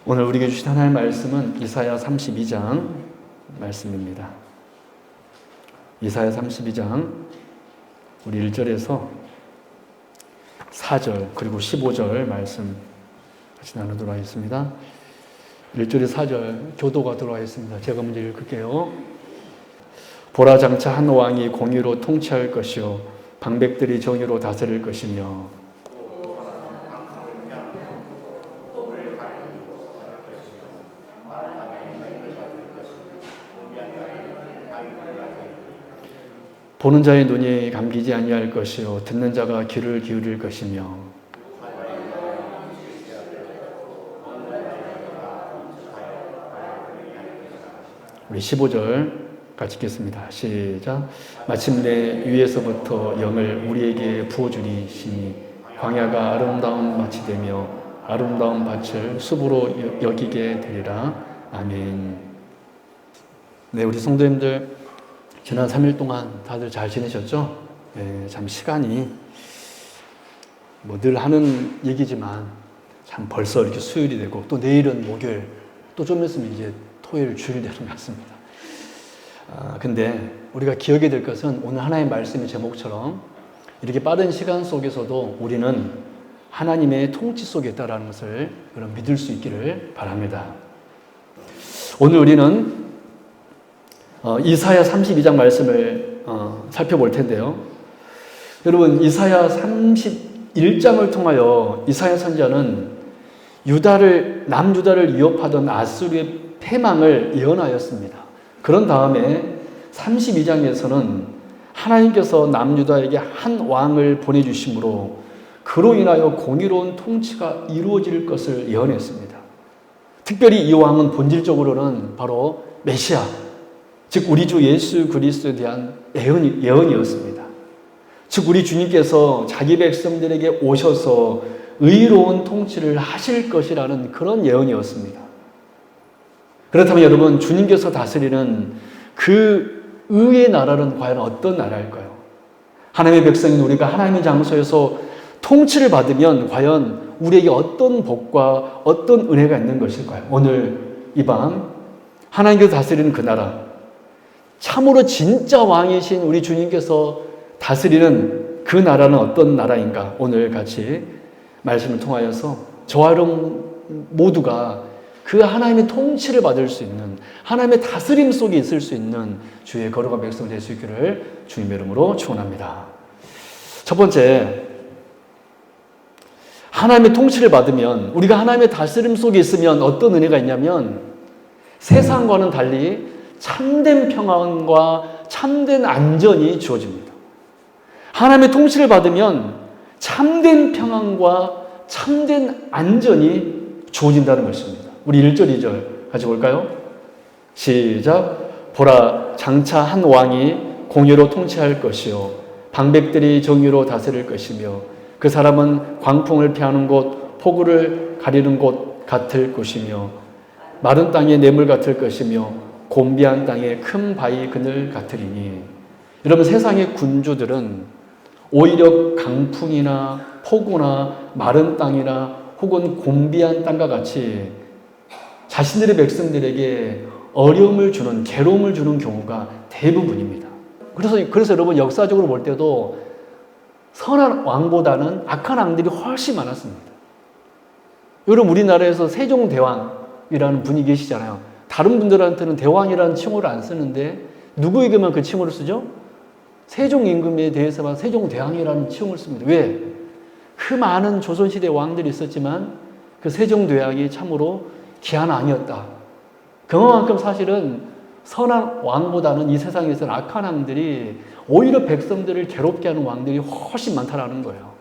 오늘 우리에게 주신 하나님의 말씀은 이사야 32장 말씀입니다. 이사야 32장 우리 1절에서 4절 그리고 15절 말씀 같이 나누도록 하겠습니다. 1절에 4절 교도가 들어와 있습니다. 제가 먼저 읽을게요. 보라, 장차 한 왕이 공의로 통치할 것이요 방백들이 정의로 다스릴 것이며 보는 자의 눈이 감기지 아니할 것이요 듣는 자가 귀를 기울일 것이며. 우리 15절 같이 읽겠습니다. 시작. 마침내 위에서부터 영을 우리에게 부어주니 시니 광야가 아름다운 밭이 되며 아름다운 밭을 숲으로 여기게 되리라. 아멘. 네, 우리 성도님들 지난 3일 동안 다들 잘 지내셨죠? 네, 참 시간이 늘 하는 얘기지만 참 벌써 이렇게 수요일이 되고 또 내일은 목요일 또 좀 있으면 이제 토요일 주일 되는 것 같습니다. 근데 우리가 기억해야 될 것은 오늘 하나님의 말씀의 제목처럼 이렇게 빠른 시간 속에서도 우리는 하나님의 통치 속에 있다는 것을 여러분 믿을 수 있기를 바랍니다. 오늘 우리는 이사야 32장 말씀을 살펴볼 텐데요. 여러분, 이사야 31장을 통하여 이사야 선지자는 남유다를 위협하던 아수르의 패망을 예언하였습니다. 그런 다음에 32장에서는 하나님께서 남유다에게 한 왕을 보내주심으로 그로 인하여 공의로운 통치가 이루어질 것을 예언했습니다. 특별히 이 왕은 본질적으로는 바로 메시아, 즉 우리 주 예수 그리스도에 대한 예언이었습니다. 즉 우리 주님께서 자기 백성들에게 오셔서 의로운 통치를 하실 것이라는 그런 예언이었습니다. 그렇다면 여러분, 주님께서 다스리는 그 의의 나라는 과연 어떤 나라일까요? 하나님의 백성인 우리가 하나님의 장소에서 통치를 받으면 과연 우리에게 어떤 복과 어떤 은혜가 있는 것일까요? 오늘 이 밤 하나님께서 다스리는 그 나라, 참으로 진짜 왕이신 우리 주님께서 다스리는 그 나라는 어떤 나라인가? 오늘 같이 말씀을 통하여서 저와 여러분 모두가 그 하나님의 통치를 받을 수 있는, 하나님의 다스림 속에 있을 수 있는 주의 거룩한 백성 될 수 있기를 주님의 이름으로 축원합니다. 첫 번째, 하나님의 통치를 받으면, 우리가 하나님의 다스림 속에 있으면 어떤 은혜가 있냐면 세상과는 달리 참된 평안과 참된 안전이 주어집니다. 하나님의 통치를 받으면 참된 평안과 참된 안전이 주어진다는 것입니다. 우리 1절, 2절 같이 볼까요? 시작. 보라, 장차 한 왕이 공의로 통치할 것이요 방백들이 정의로 다스릴 것이며 그 사람은 광풍을 피하는 곳, 폭우를 가리는 곳 같을 것이며 마른 땅의 뇌물 같을 것이며 곤비한 땅에 큰 바위 그늘 같으리니. 여러분, 세상의 군주들은 오히려 강풍이나 폭우나 마른 땅이나 혹은 곤비한 땅과 같이 자신들의 백성들에게 어려움을 주는, 괴로움을 주는 경우가 대부분입니다. 그래서 여러분, 역사적으로 볼 때도 선한 왕보다는 악한 왕들이 훨씬 많았습니다. 여러분, 우리나라에서 세종대왕이라는 분이 계시잖아요. 다른 분들한테는 대왕이라는 칭호를 안 쓰는데 누구에게만 그 칭호를 쓰죠? 세종 임금에 대해서만 세종대왕이라는 칭호를 씁니다. 왜? 그 많은 조선시대 왕들이 있었지만 그 세종대왕이 참으로 귀한 왕이었다. 그만큼 사실은 선한 왕보다는 이 세상에서는 악한 왕들이 오히려 백성들을 괴롭게 하는 왕들이 훨씬 많다라는 거예요.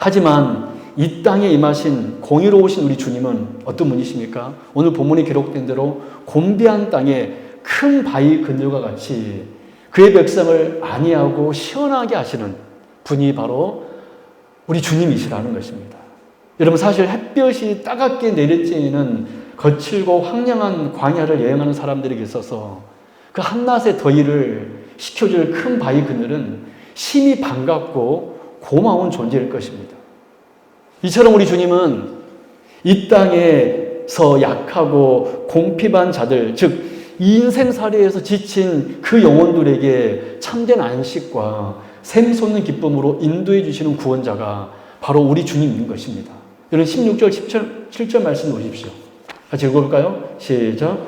하지만 이 땅에 임하신 공의로우신 우리 주님은 어떤 분이십니까? 오늘 본문에 기록된 대로 곤비한 땅에 큰 바위 그늘과 같이 그의 백성을 안위하고 시원하게 하시는 분이 바로 우리 주님이시라는 것입니다. 여러분, 사실 햇볕이 따갑게 내리쬐는 거칠고 황량한 광야를 여행하는 사람들에게 있어서 그 한낮의 더위를 식혀줄 큰 바위 그늘은 심히 반갑고 고마운 존재일 것입니다. 이처럼 우리 주님은 이 땅에서 약하고 공핍한 자들, 즉 인생살이에서 지친 그 영혼들에게 참된 안식과 샘솟는 기쁨으로 인도해 주시는 구원자가 바로 우리 주님인 것입니다. 여러분 16절, 17절 말씀 보십시오. 같이 읽어볼까요? 시작.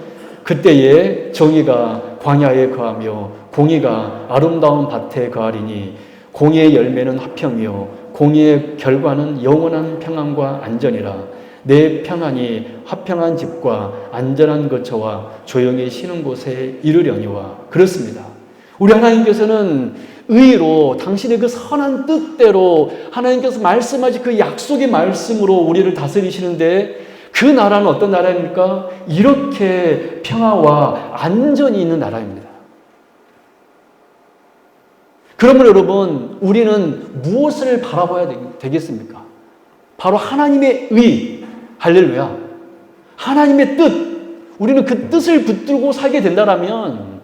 그때에 정의가 광야에 거하며 공의가 아름다운 밭에 거하리니 공의의 열매는 화평이요 공의의 결과는 영원한 평안과 안전이라. 내 평안이 화평한 집과 안전한 거처와 조용히 쉬는 곳에 이르려니와. 그렇습니다. 우리 하나님께서는 의로 당신의 그 선한 뜻대로 하나님께서 말씀하신 그 약속의 말씀으로 우리를 다스리시는데, 그 나라는 어떤 나라입니까? 이렇게 평화와 안전이 있는 나라입니다. 그러면 여러분, 우리는 무엇을 바라봐야 되겠습니까? 바로 하나님의 의, 할렐루야. 하나님의 뜻, 우리는 그 뜻을 붙들고 살게 된다면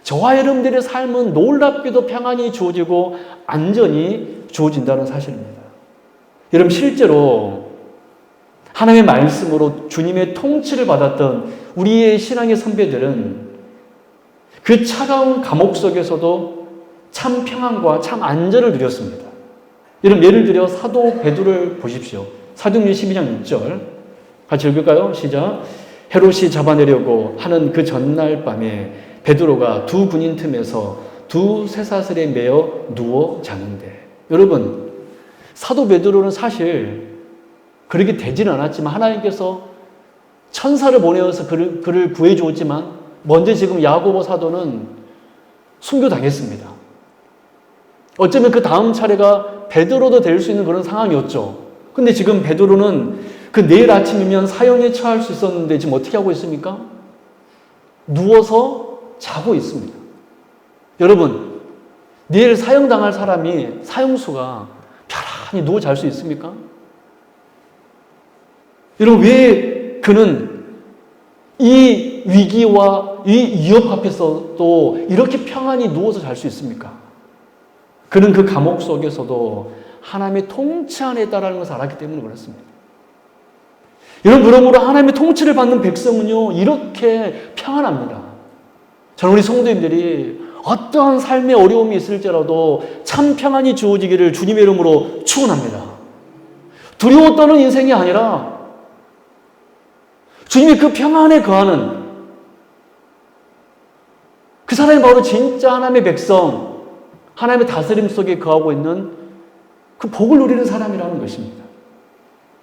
저와 여러분들의 삶은 놀랍게도 평안이 주어지고 안전이 주어진다는 사실입니다. 여러분, 실제로 하나님의 말씀으로 주님의 통치를 받았던 우리의 신앙의 선배들은 그 차가운 감옥 속에서도 참 평안과 참 안전을 누렸습니다. 여러분, 예를 들어 사도 베드로를 보십시오. 사도행전 12장 6절 같이 읽을까요? 시작. 헤롯이 잡아내려고 하는 그 전날 밤에 베드로가 두 군인 틈에서 두 쇠사슬에 매어 누워 자는데. 여러분, 사도 베드로는 사실 그렇게 되지는 않았지만 하나님께서 천사를 보내어서 그를 구해 주었지만 먼저 지금 야고보 사도는 순교당했습니다. 어쩌면 그 다음 차례가 베드로도 될 수 있는 그런 상황이었죠. 근데 지금 베드로는 그 내일 아침이면 사형에 처할 수 있었는데 지금 어떻게 하고 있습니까? 누워서 자고 있습니다. 여러분, 내일 사형당할 사람이 사형수가 편안히 누워 잘 수 있습니까? 여러분, 왜 그는 이 위기와 이 위협 앞에서 또 이렇게 평안히 누워서 잘 수 있습니까? 그는 그 감옥 속에서도 하나님의 통치 안에 있다는 것을 알았기 때문에 그렇습니다. 여러분, 그러므로 하나님의 통치를 받는 백성은요, 이렇게 평안합니다. 저는 우리 성도님들이 어떠한 삶의 어려움이 있을지라도 참 평안이 주어지기를 주님의 이름으로 축원합니다. 두려워 떠는 인생이 아니라 주님의 그 평안에 거하는 그 사람이 바로 진짜 하나님의 백성, 하나님의 다스림 속에 거하고 있는 그 복을 누리는 사람이라는 것입니다.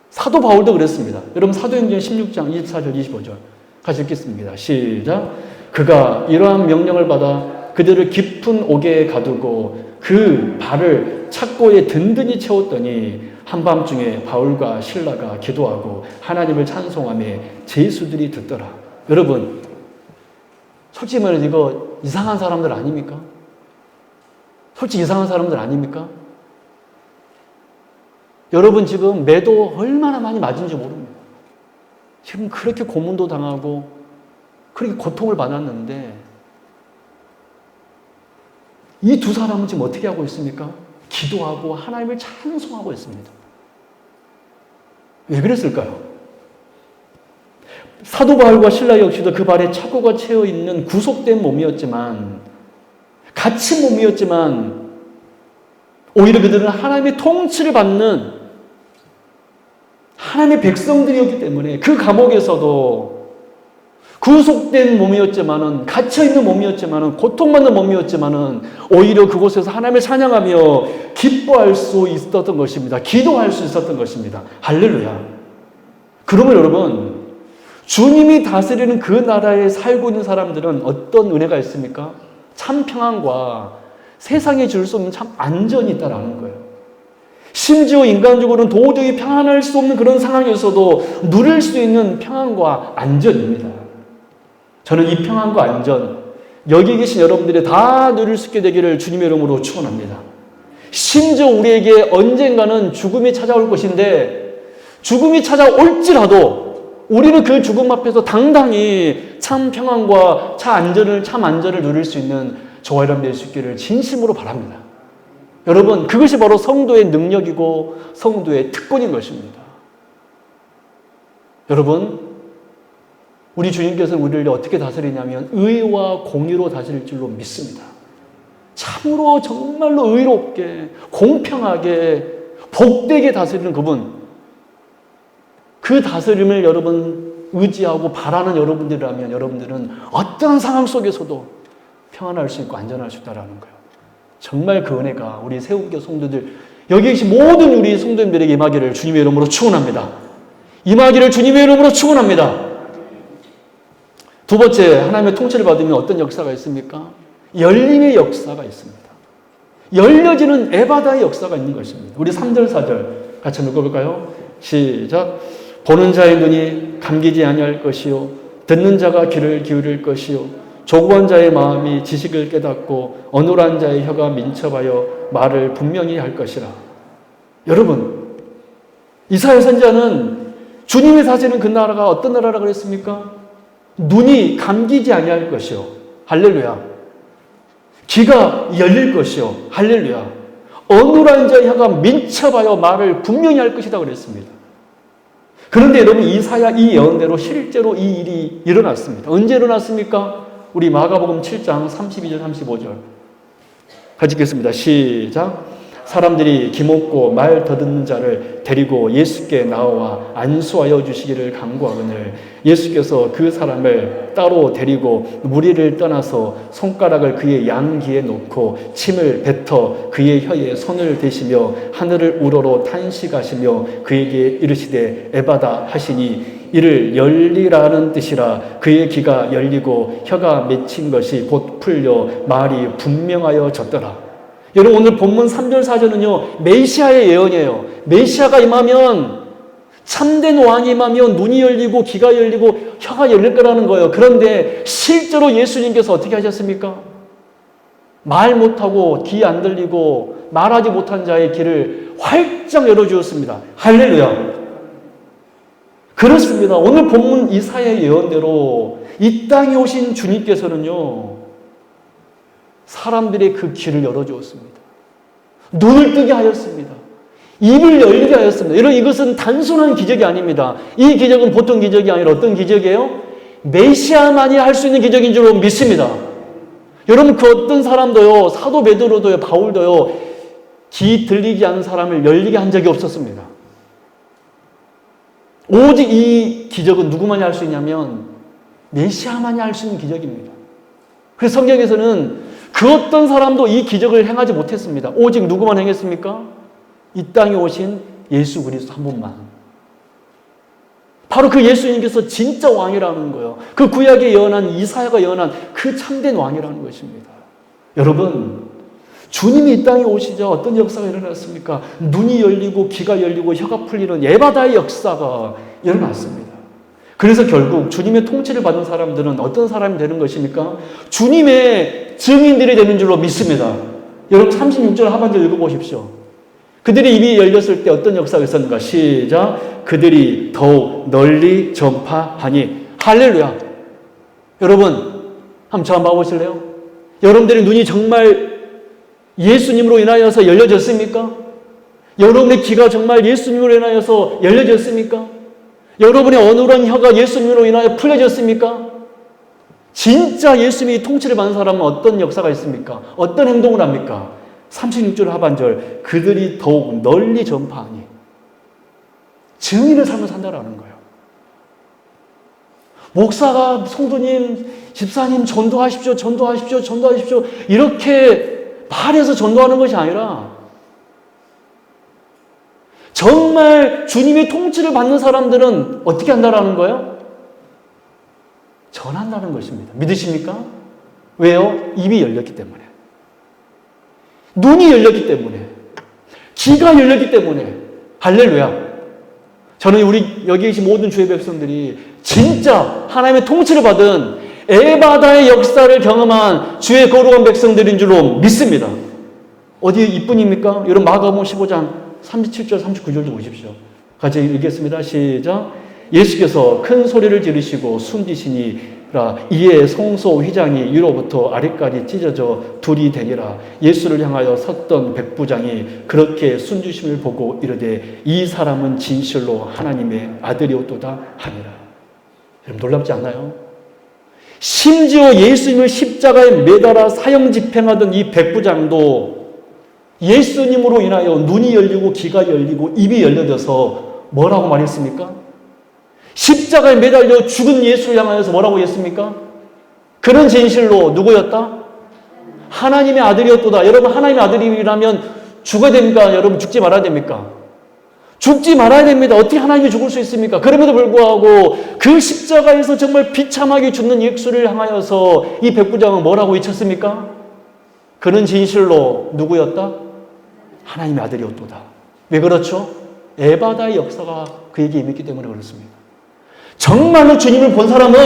사도 바울도 그랬습니다. 여러분, 사도행전 16장 24절 25절 같이 읽겠습니다. 시작. 그가 이러한 명령을 받아 그들을 깊은 옥에 가두고 그 발을 착고에 든든히 채웠더니 한밤중에 바울과 실라가 기도하고 하나님을 찬송하며 제수들이 듣더라. 여러분, 솔직히 말해서 이거 이상한 사람들 아닙니까? 솔직히 이상한 사람들 아닙니까? 여러분, 지금 매도 얼마나 많이 맞은지 모릅니다. 지금 그렇게 고문도 당하고 그렇게 고통을 받았는데 이 두 사람은 지금 어떻게 하고 있습니까? 기도하고 하나님을 찬송하고 있습니다. 왜 그랬을까요? 사도 바울과 실라 역시도 그 발에 착고가 채워 있는 구속된 몸이었지만, 갇힌 몸이었지만 오히려 그들은 하나님의 통치를 받는 하나님의 백성들이었기 때문에 그 감옥에서도 구속된 몸이었지만은, 갇혀있는 몸이었지만은, 고통받는 몸이었지만은 오히려 그곳에서 하나님을 찬양하며 기뻐할 수 있었던 것입니다. 기도할 수 있었던 것입니다. 할렐루야. 그러면 여러분, 주님이 다스리는 그 나라에 살고 있는 사람들은 어떤 은혜가 있습니까? 참 평안과 세상에 줄 수 없는 참 안전이 있다라는 거예요. 심지어 인간적으로는 도저히 평안할 수 없는 그런 상황에서도 누릴 수 있는 평안과 안전입니다. 저는 이 평안과 안전, 여기 계신 여러분들이 다 누릴 수 있게 되기를 주님의 이름으로 축원합니다. 심지어 우리에게 언젠가는 죽음이 찾아올 것인데, 죽음이 찾아올지라도 우리는 그 죽음 앞에서 당당히 참 평안과 참 안전을 누릴 수 있는 저와 여러분이 될 수 있기를 진심으로 바랍니다. 여러분, 그것이 바로 성도의 능력이고 성도의 특권인 것입니다. 여러분, 우리 주님께서는 우리를 어떻게 다스리냐면 의와 공의로 다스릴 줄로 믿습니다. 참으로 정말로 의롭게, 공평하게, 복되게 다스리는 그분, 그 다스림을 여러분 의지하고 바라는 여러분들이라면 여러분들은 어떤 상황 속에서도 평안할 수 있고 안전할 수 있다는 거예요. 정말 그 은혜가 우리 새우교 성도들, 여기 계신 모든 우리 성도님들에게 임하기를 주님의 이름으로 축원합니다. 임하기를 주님의 이름으로 축원합니다. 두 번째, 하나님의 통치를 받으면 어떤 역사가 있습니까? 열림의 역사가 있습니다. 열려지는 에바다의 역사가 있는 것입니다. 우리 3절, 4절 같이 읽어볼까요? 시작. 보는 자의 눈이 감기지 아니할 것이요, 듣는 자가 귀를 기울일 것이요, 조구한 자의 마음이 지식을 깨닫고 어눌한 자의 혀가 민첩하여 말을 분명히 할 것이라. 여러분, 이사야 선지자는 주님이 사시는 그 나라가 어떤 나라라고 그랬습니까? 눈이 감기지 아니할 것이요, 할렐루야. 귀가 열릴 것이요, 할렐루야. 어눌한 자의 혀가 민첩하여 말을 분명히 할 것이다 그랬습니다. 그런데 여러분, 이사야 이 예언대로 실제로 이 일이 일어났습니다. 언제 일어났습니까? 우리 마가복음 7장 32절 35절 같이 읽겠습니다. 시작. 사람들이 기먹고 말 더듬는 자를 데리고 예수께 나와 안수하여 주시기를 간구하거늘 예수께서 그 사람을 따로 데리고 무리를 떠나서 손가락을 그의 양귀에 놓고 침을 뱉어 그의 혀에 손을 대시며 하늘을 우러러 탄식하시며 그에게 이르시되 에바다 하시니 이를 열리라는 뜻이라. 그의 귀가 열리고 혀가 맺힌 것이 곧 풀려 말이 분명하여 졌더라. 여러분, 오늘 본문 3절 4절은요 메시아의 예언이에요. 메시아가 임하면, 참된 왕이 임하면 눈이 열리고 귀가 열리고 혀가 열릴 거라는 거예요. 그런데 실제로 예수님께서 어떻게 하셨습니까? 말 못하고 귀 안 들리고 말하지 못한 자의 귀를 활짝 열어주었습니다. 할렐루야. 그렇습니다. 오늘 본문 이사야의 예언대로 이 땅에 오신 주님께서는요 사람들의 그 귀를 열어주었습니다. 눈을 뜨게 하였습니다. 입을 열리게 하였습니다. 여러분, 이것은 단순한 기적이 아닙니다. 이 기적은 보통 기적이 아니라 어떤 기적이에요? 메시아만이 할 수 있는 기적인 줄 믿습니다. 여러분, 그 어떤 사람도요, 사도 베드로도요, 바울도요, 귀 들리지 않는 사람을 열리게 한 적이 없었습니다. 오직 이 기적은 누구만이 할 수 있냐면 메시아만이 할 수 있는 기적입니다. 그래서 성경에서는 그 어떤 사람도 이 기적을 행하지 못했습니다. 오직 누구만 행했습니까? 이 땅에 오신 예수 그리스도 한 분만. 바로 그 예수님께서 진짜 왕이라는 거예요. 그 구약에 예언한 이사야가 예언한 그 참된 왕이라는 것입니다. 여러분, 주님이 이 땅에 오시자 어떤 역사가 일어났습니까? 눈이 열리고 귀가 열리고 혀가 풀리는 에바다의 역사가 일어났습니다. 그래서 결국 주님의 통치를 받은 사람들은 어떤 사람이 되는 것입니까? 주님의 증인들이 되는 줄로 믿습니다. 여러분, 36절 하반절 읽어보십시오. 그들이 입이 열렸을 때 어떤 역사가 있었는가? 시작. 그들이 더욱 널리 전파하니. 할렐루야. 여러분, 한번 저 한번 봐보실래요? 여러분들의 눈이 정말 예수님으로 인하여서 열려졌습니까? 여러분의 귀가 정말 예수님으로 인하여서 열려졌습니까? 여러분의 어눌한 혀가 예수님으로 인하여 풀려졌습니까? 진짜 예수님이 통치를 받는 사람은 어떤 역사가 있습니까? 어떤 행동을 합니까? 36절 하반절, 그들이 더욱 널리 전파하니. 증인의 삶을 산다라는 거예요. 목사가, 성도님, 집사님 전도하십시오, 전도하십시오, 전도하십시오 이렇게 말해서 전도하는 것이 아니라 정말 주님의 통치를 받는 사람들은 어떻게 한다라는 거예요? 전한다는 것입니다. 믿으십니까? 왜요? 입이 열렸기 때문에. 눈이 열렸기 때문에. 귀가 열렸기 때문에. 할렐루야. 저는 우리 여기 계신 모든 주의 백성들이 진짜 하나님의 통치를 받은 에바다의 역사를 경험한 주의 거룩한 백성들인 줄로 믿습니다. 어디 이뿐입니까? 여러분, 마가복음 15장 37절 39절도 보십시오. 같이 읽겠습니다. 시작. 예수께서 큰 소리를 지르시고 숨지시니 이에 성소 휘장이 위로부터 아래까지 찢어져 둘이 되니라. 예수를 향하여 섰던 백부장이 그렇게 순주심을 보고 이르되 이 사람은 진실로 하나님의 아들이었도다 하니라. 여러분 놀랍지 않나요? 심지어 예수님을 십자가에 매달아 사형 집행하던 이 백부장도 예수님으로 인하여 눈이 열리고 귀가 열리고 입이 열려져서 뭐라고 말했습니까? 십자가에 매달려 죽은 예수를 향하여서 뭐라고 했습니까? 그는 진실로 누구였다? 하나님의 아들이었도다. 여러분 하나님의 아들이라면 죽어야 됩니까? 여러분 죽지 말아야 됩니까? 죽지 말아야 됩니다. 어떻게 하나님이 죽을 수 있습니까? 그럼에도 불구하고 그 십자가에서 정말 비참하게 죽는 예수를 향하여서 이 백부장은 뭐라고 외쳤습니까? 그는 진실로 누구였다? 하나님의 아들이었도다. 왜 그렇죠? 에바다의 역사가 그에게 임했기 때문에 그렇습니다. 정말로 주님을 본 사람은,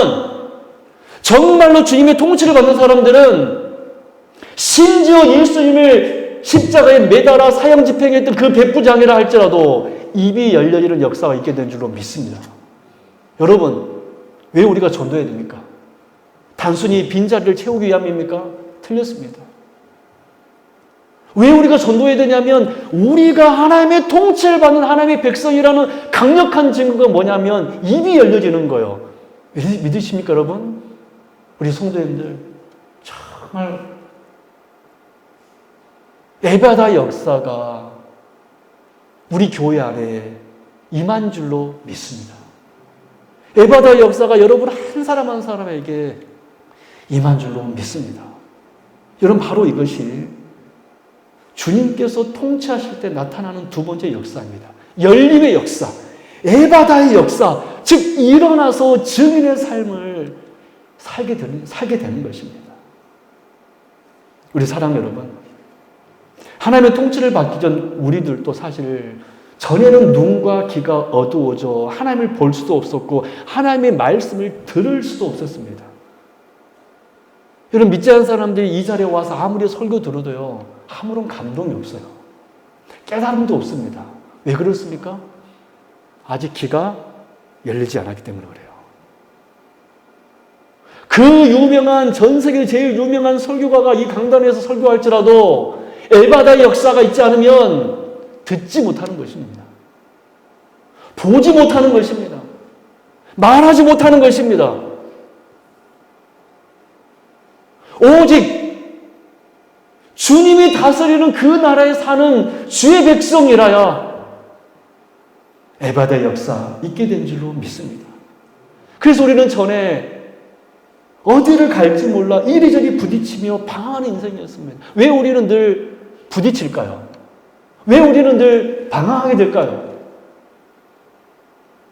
정말로 주님의 통치를 받는 사람들은 심지어 예수님을 십자가에 매달아 사형 집행했던 그 백부장이라 할지라도 입이 열려지는 역사가 있게 된 줄로 믿습니다. 여러분, 왜 우리가 전도해야 됩니까? 단순히 빈자리를 채우기 위함입니까? 틀렸습니다. 왜 우리가 전도해야 되냐면 우리가 하나님의 통치를 받는 하나님의 백성이라는 강력한 증거가 뭐냐면 입이 열려지는 거예요. 믿으십니까 여러분? 우리 성도님들 정말 에바다 역사가 우리 교회 안에 임한 줄로 믿습니다. 에바다 역사가 여러분 한 사람 한 사람에게 임한 줄로 믿습니다. 여러분 바로 이것이 주님께서 통치하실 때 나타나는 두 번째 역사입니다. 열림의 역사, 에바다의 역사, 즉 일어나서 증인의 삶을 살게 되는 것입니다. 우리 사랑 여러분, 하나님의 통치를 받기 전 우리들도 사실 전에는 눈과 귀가 어두워져 하나님을 볼 수도 없었고 하나님의 말씀을 들을 수도 없었습니다. 여러분 믿지 않는 사람들이 이 자리에 와서 아무리 설교 들어도요 아무런 감동이 없어요. 깨달음도 없습니다. 왜 그렇습니까? 아직 귀가 열리지 않았기 때문에 그래요. 그 유명한 전 세계 제일 유명한 설교가가 이 강단에서 설교할지라도 에바다의 역사가 있지 않으면 듣지 못하는 것입니다. 보지 못하는 것입니다. 말하지 못하는 것입니다. 오직 주님이 다스리는 그 나라에 사는 주의 백성이라야 에바다의 역사 있게 된 줄로 믿습니다. 그래서 우리는 전에 어디를 갈지 몰라 이리저리 부딪히며 방황하는 인생이었습니다. 왜 우리는 늘 부딪힐까요? 왜 우리는 늘 방황하게 될까요?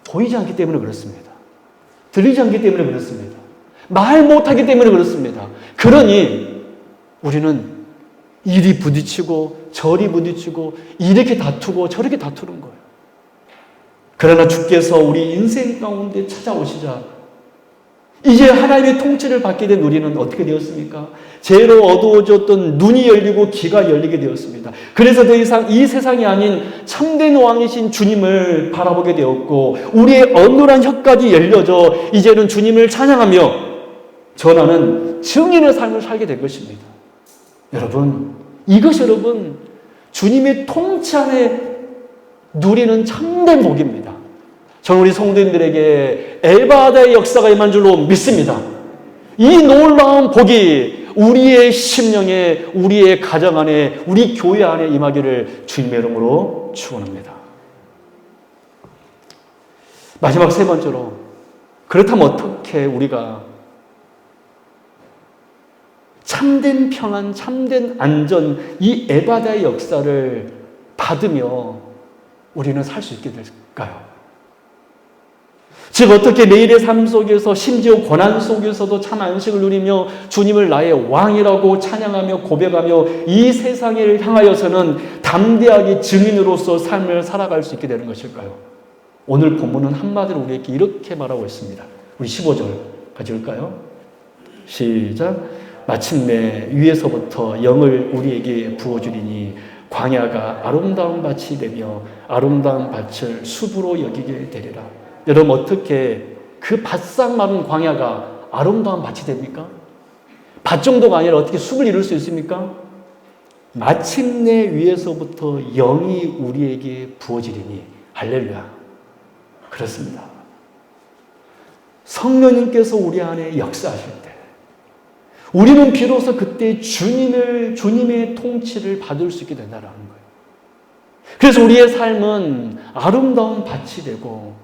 보이지 않기 때문에 그렇습니다. 들리지 않기 때문에 그렇습니다. 말 못하기 때문에 그렇습니다. 그러니 우리는 이리 부딪히고 저리 부딪히고 이렇게 다투고 저렇게 다투는 거예요. 그러나 주께서 우리 인생 가운데 찾아오시자 이제 하나님의 통치를 받게 된 우리는 어떻게 되었습니까? 죄로 어두워졌던 눈이 열리고 귀가 열리게 되었습니다. 그래서 더 이상 이 세상이 아닌 참된 왕이신 주님을 바라보게 되었고 우리의 어눌한 혀까지 열려져 이제는 주님을 찬양하며 전하는 증인의 삶을 살게 된 것입니다. 여러분, 이것이 여러분 주님의 통치 안에 누리는 참된 복입니다. 저는 우리 성도님들에게 에바다의 역사가 임한 줄로 믿습니다. 이 놀라운 복이 우리의 심령에, 우리의 가정 안에, 우리 교회 안에 임하기를 주님의 이름으로 축원합니다. 마지막 세 번째로, 그렇다면 어떻게 우리가 참된 평안, 참된 안전, 이 에바다의 역사를 받으며 우리는 살 수 있게 될까요? 즉 어떻게 매일의 삶 속에서 심지어 고난 속에서도 참 안식을 누리며 주님을 나의 왕이라고 찬양하며 고백하며 이 세상을 향하여서는 담대하게 증인으로서 삶을 살아갈 수 있게 되는 것일까요? 오늘 본문은 한마디로 우리에게 이렇게 말하고 있습니다. 우리 15절 같이 읽을까요? 시작. 마침내 위에서부터 영을 우리에게 부어주리니 광야가 아름다운 밭이 되며 아름다운 밭을 숲으로 여기게 되리라. 여러분 어떻게 그 바싹 마른 광야가 아름다운 밭이 됩니까? 밭 정도가 아니라 어떻게 숲을 이룰 수 있습니까? 마침내 위에서부터 영이 우리에게 부어지리니 할렐루야. 그렇습니다. 성령님께서 우리 안에 역사하실 때 우리는 비로소 그때 주님의 통치를 받을 수 있게 된다는 거예요. 그래서 우리의 삶은 아름다운 밭이 되고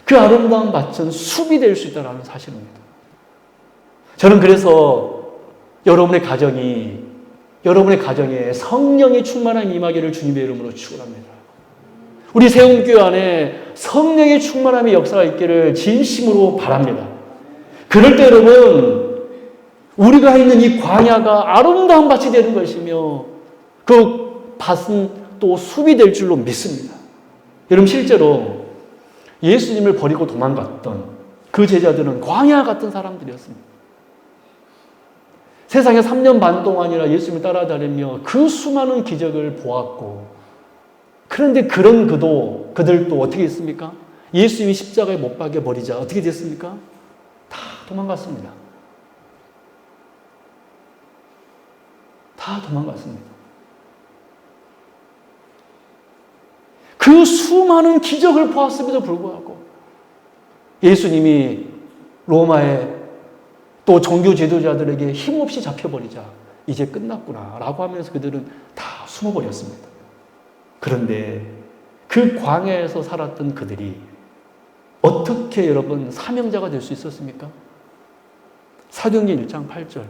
그 아름다운 밭은 숲이 될 수 있다는 사실입니다. 저는 그래서 여러분의 가정에 성령이 충만한 임하기를 주님의 이름으로 축원합니다. 우리 세움교회 안에 성령의 충만함의 역사가 있기를 진심으로 바랍니다. 그럴 때 여러분, 우리가 있는 이 광야가 아름다운 밭이 되는 것이며 그 밭은 또 숲이 될 줄로 믿습니다. 여러분 실제로 예수님을 버리고 도망갔던 그 제자들은 광야 같은 사람들이었습니다. 세상에 3년 반 동안이나 예수님을 따라다니며 그 수많은 기적을 보았고, 그런데 그런 그들도 어떻게 했습니까? 예수님이 십자가에 못 박여 버리자 어떻게 됐습니까? 다 도망갔습니다. 다 도망갔습니다. 그 수많은 기적을 보았음에도 불구하고 예수님이 로마의 또 종교 지도자들에게 힘없이 잡혀버리자 이제 끝났구나 라고 하면서 그들은 다 숨어버렸습니다. 그런데 그 광야에서 살았던 그들이 어떻게 여러분 사명자가 될 수 있었습니까? 사도행전 1장 8절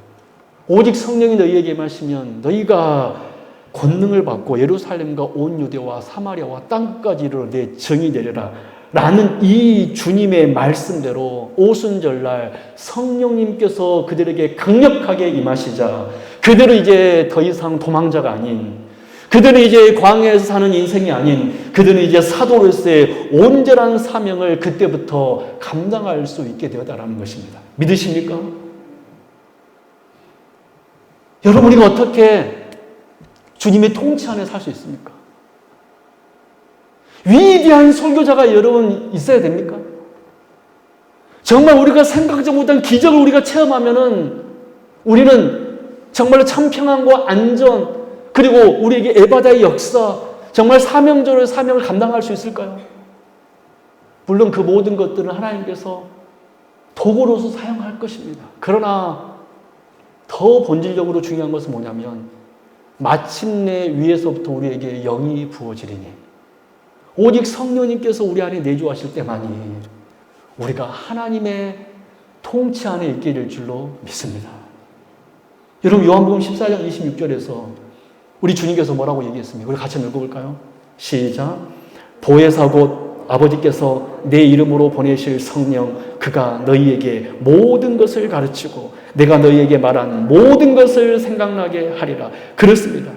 오직 성령이 너희에게 임하시면 너희가 권능을 받고 예루살렘과 온 유대와 사마리아와 땅까지 이르러 내 정이 되리라 라는 이 주님의 말씀대로 오순절날 성령님께서 그들에게 강력하게 임하시자 그들은 이제 더 이상 도망자가 아닌, 그들은 이제 광야에서 사는 인생이 아닌, 그들은 이제 사도로서의 온전한 사명을 그때부터 감당할 수 있게 되었다는 것입니다. 믿으십니까? 여러분, 우리가 어떻게 주님의 통치 안에 살 수 있습니까? 위대한 설교자가 여러분 있어야 됩니까? 정말 우리가 생각지 못한 기적을 우리가 체험하면은 우리는 정말로 참 평안과 안전, 그리고 우리에게 에바다의 역사, 정말 사명적으로 사명을 감당할 수 있을까요? 물론 그 모든 것들은 하나님께서 도구로서 사용할 것입니다. 그러나 더 본질적으로 중요한 것은 뭐냐면 마침내 위에서부터 우리에게 영이 부어지리니 오직 성령님께서 우리 안에 내주하실 때만이 우리가 하나님의 통치 안에 있게 될 줄로 믿습니다. 여러분 요한복음 14장 26절에서 우리 주님께서 뭐라고 얘기했습니까? 우리 같이 읽어볼까요? 시작. 보혜사 곧 아버지께서 내 이름으로 보내실 성령 그가 너희에게 모든 것을 가르치고 내가 너희에게 말한 모든 것을 생각나게 하리라. 그렇습니다.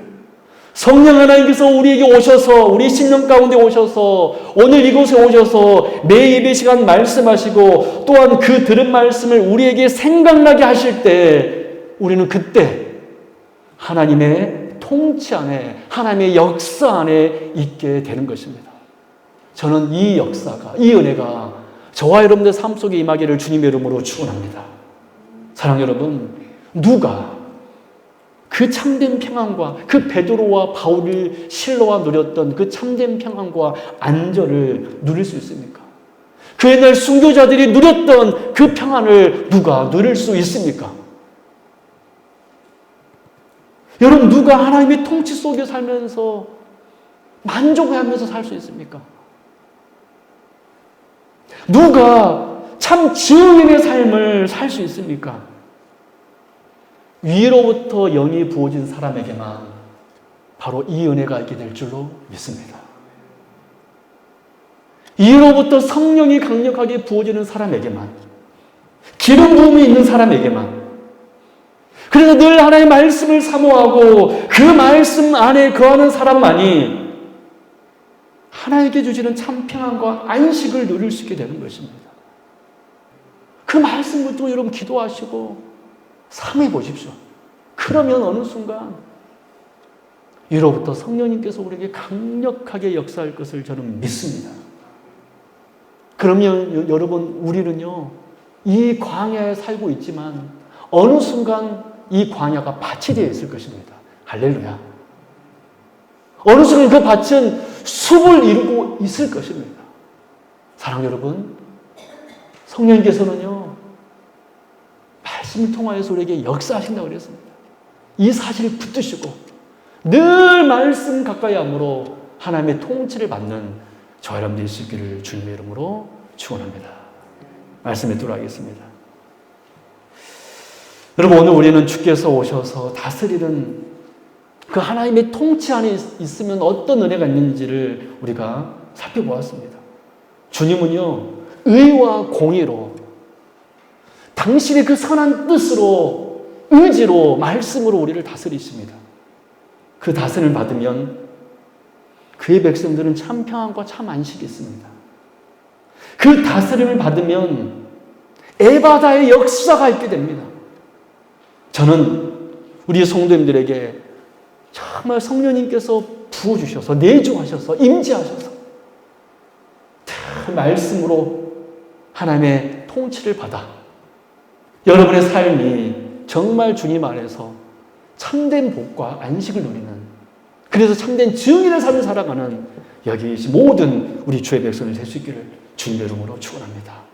성령 하나님께서 우리에게 오셔서 우리 심령 가운데 오셔서 오늘 이곳에 오셔서 매 예배 시간 말씀하시고 또한 그 들은 말씀을 우리에게 생각나게 하실 때 우리는 그때 하나님의 통치 안에 하나님의 역사 안에 있게 되는 것입니다. 저는 이 역사가 이 은혜가 저와 여러분들 삶 속에 임하기를 주님의 이름으로 축원합니다. 사랑하는 여러분, 누가 그 참된 평안과 그 베드로와 바울이 실로와 누렸던 그 참된 평안과 안전을 누릴 수 있습니까? 그 옛날 순교자들이 누렸던 그 평안을 누가 누릴 수 있습니까? 여러분, 누가 하나님의 통치 속에 살면서 만족해하면서 살 수 있습니까? 누가 참 지혜의 삶을 살 수 있습니까? 위로부터 영이 부어진 사람에게만 바로 이 은혜가 있게 될 줄로 믿습니다. 위로부터 성령이 강력하게 부어지는 사람에게만, 기름 부음이 있는 사람에게만, 그래서 늘 하나님의 말씀을 사모하고 그 말씀 안에 거하는 사람만이 하나님께 주시는 참 평안과 안식을 누릴 수 있게 되는 것입니다. 그 말씀 붙들고 여러분 기도하시고 삼해 보십시오. 그러면 어느 순간 위로부터 성령님께서 우리에게 강력하게 역사할 것을 저는 믿습니다. 그러면 여러분 우리는요 이 광야에 살고 있지만 어느 순간 이 광야가 밭이 되어 있을 것입니다. 할렐루야. 어느 순간 그 밭은 숲을 이루고 있을 것입니다. 사랑하는 여러분, 성령님께서는요, 말씀을 통하여서 우리에게 역사하신다고 그랬습니다. 이 사실을 붙드시고 늘 말씀 가까이 함으로 하나님의 통치를 받는 저 여러분들이 있을 길을 주님의 이름으로 축원합니다. 말씀에 들어가겠습니다. 여러분, 오늘 우리는 주께서 오셔서 다스리는 그 하나님의 통치 안에 있으면 어떤 은혜가 있는지를 우리가 살펴보았습니다. 주님은요, 의와 공의로 당신의 그 선한 뜻으로, 의지로, 말씀으로 우리를 다스리십니다. 그 다스림을 받으면 그의 백성들은 참 평안과 참 안식이 있습니다. 그 다스림을 받으면 에바다의 역사가 있게 됩니다. 저는 우리 성도님들에게 정말 성령님께서 부어주셔서, 내주하셔서, 임재하셔서 그 말씀으로 하나님의 통치를 받아 여러분의 삶이 정말 주님 안에서 참된 복과 안식을 누리는, 그래서 참된 증인의 삶을 살아가는 여기 모든 우리 주의 백성이 될 수 있기를 주님의 이름으로 축원합니다.